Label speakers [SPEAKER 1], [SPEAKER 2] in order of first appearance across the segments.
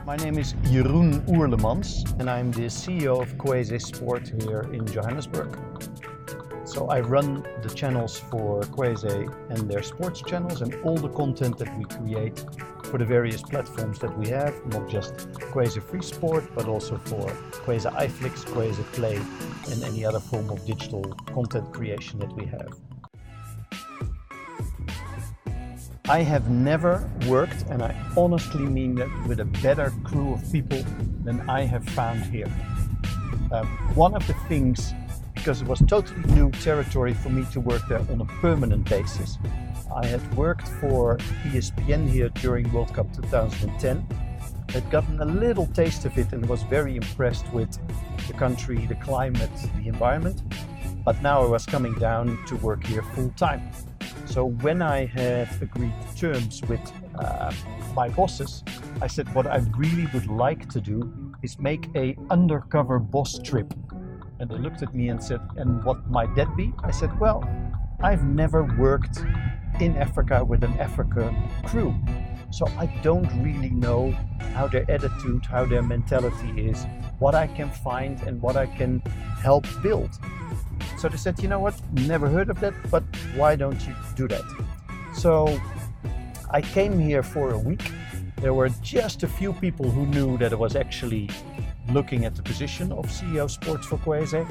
[SPEAKER 1] My name is Jeroen Oerlemans and I'm the CEO of Kweze Sport here in Johannesburg. So I run the channels for Kweze and their sports channels and all the content that we create for the various platforms that we have, not just Kweze Free Sport, but also for Kweze iFlix, Kweze Play and any other form of digital content creation that we have. I have never worked, and I honestly mean that, with a better crew of people than I have found here. One of the things, because it was totally new territory for me to work there on a permanent basis. I had worked for ESPN here during World Cup 2010. I'd gotten a little taste of it and was very impressed with the country, the climate, the environment. But now I was coming down to work here full time. So when I had agreed terms with my bosses, I said what I really would like to do is make an undercover boss trip. And they looked at me and said, and what might that be? I said, well, I've never worked in Africa with an African crew. So I don't really know how their attitude, how their mentality is, what I can find and what I can help build. So they said, you know what, never heard of that, but why don't you do that? So I came here for a week. There were just a few people who knew that I was actually looking at the position of CEO Sports for Kweze,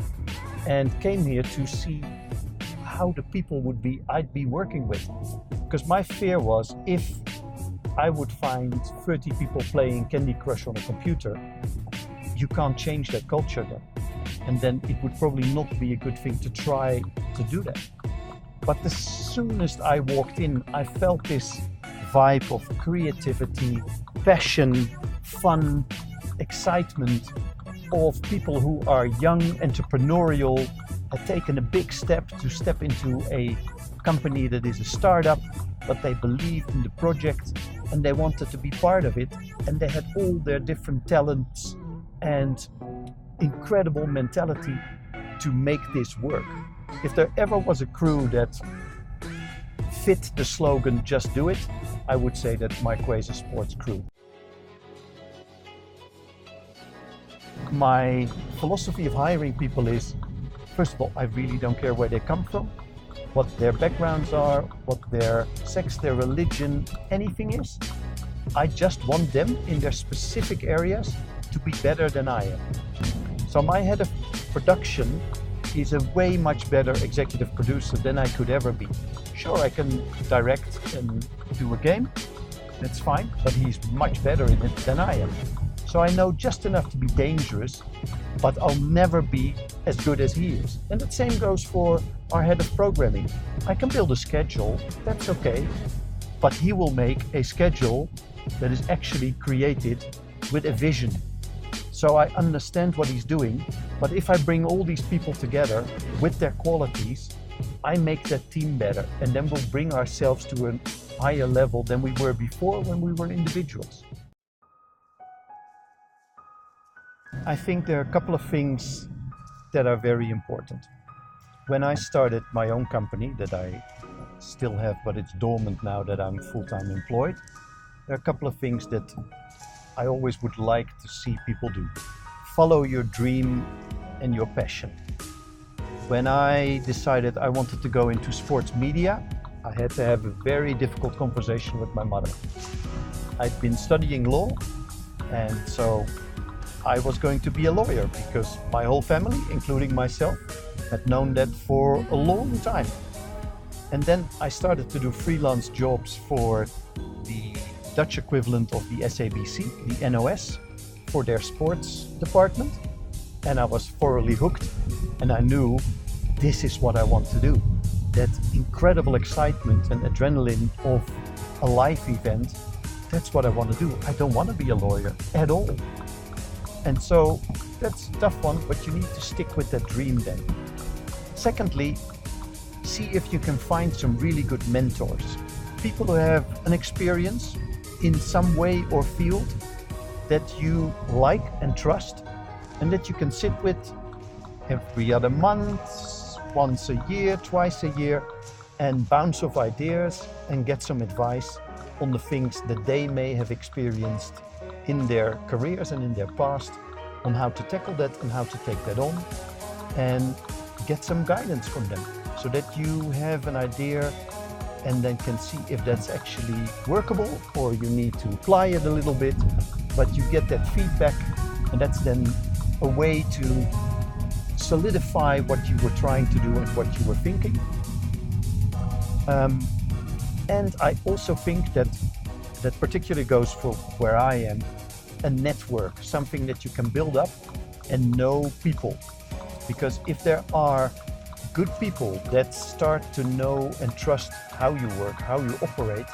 [SPEAKER 1] and came here to see how the people I'd be working with. Because my fear was, if I would find 30 people playing Candy Crush on a computer, you can't change that culture then. And then it would probably not be a good thing to try to do that. But the soonest I walked in, I felt this vibe of creativity, passion, fun, excitement of people who are young, entrepreneurial, had taken a big step to step into a company that is a startup, but they believed in the project and they wanted to be part of it, and they had all their different talents and incredible mentality to make this work. If there ever was a crew that fit the slogan, just do it, I would say that's my Kweze Sports crew. My philosophy of hiring people is, first of all, I really don't care where they come from, what their backgrounds are, what their sex, their religion, anything is. I just want them in their specific areas to be better than I am. So my head of production is a way much better executive producer than I could ever be. Sure, I can direct and do a game, that's fine, but he's much better in it than I am. So I know just enough to be dangerous, but I'll never be as good as he is. And the same goes for our head of programming. I can build a schedule, that's okay, but he will make a schedule that is actually created with a vision. So I understand what he's doing, but if I bring all these people together with their qualities, I make that team better, and then we'll bring ourselves to a higher level than we were before when we were individuals. I think there are a couple of things that are very important. When I started my own company, that I still have, but it's dormant now that I'm full-time employed, there are a couple of things that I always would like to see people do. Follow your dream and your passion. When I decided I wanted to go into sports media, I had to have a very difficult conversation with my mother. I'd been studying law, and so I was going to be a lawyer because my whole family, including myself, had known that for a long time. And then I started to do freelance jobs for the Dutch equivalent of the SABC, the NOS, for their sports department. And I was thoroughly hooked, and I knew this is what I want to do. That incredible excitement and adrenaline of a live event, that's what I want to do. I don't want to be a lawyer at all. And so that's a tough one, but you need to stick with that dream then. Secondly, see if you can find some really good mentors. People who have an experience in some way or field that you like and trust, and that you can sit with every other month, once a year, twice a year, and bounce off ideas and get some advice on the things that they may have experienced in their careers and in their past on how to tackle that and how to take that on, and get some guidance from them so that you have an idea and then can see if that's actually workable or you need to apply it a little bit, but you get that feedback, and that's then a way to solidify what you were trying to do and what you were thinking. And I also think that particularly goes for where I am, a network, something that you can build up and know people. Because if there are good people that start to know and trust how you work, how you operate,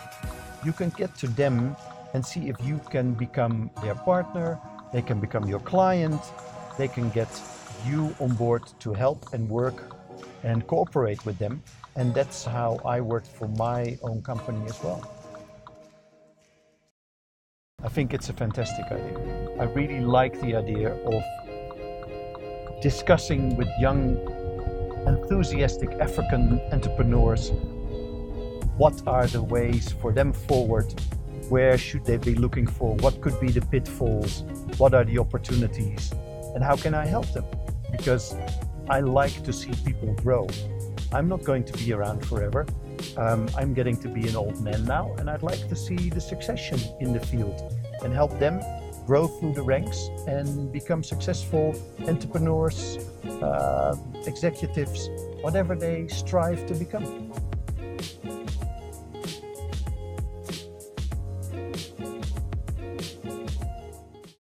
[SPEAKER 1] you can get to them and see if you can become their partner, they can become your client, they can get you on board to help and work and cooperate with them. And that's how I worked for my own company as well. I think it's a fantastic idea. I really like the idea of discussing with young, enthusiastic African entrepreneurs what are the ways for them forward, where should they be looking for, what could be the pitfalls, what are the opportunities, and how can I help them? Because I like to see people grow. I'm not going to be around forever. I'm getting to be an old man now, and I'd like to see the succession in the field and help them grow through the ranks and become successful entrepreneurs, executives, whatever they strive to become.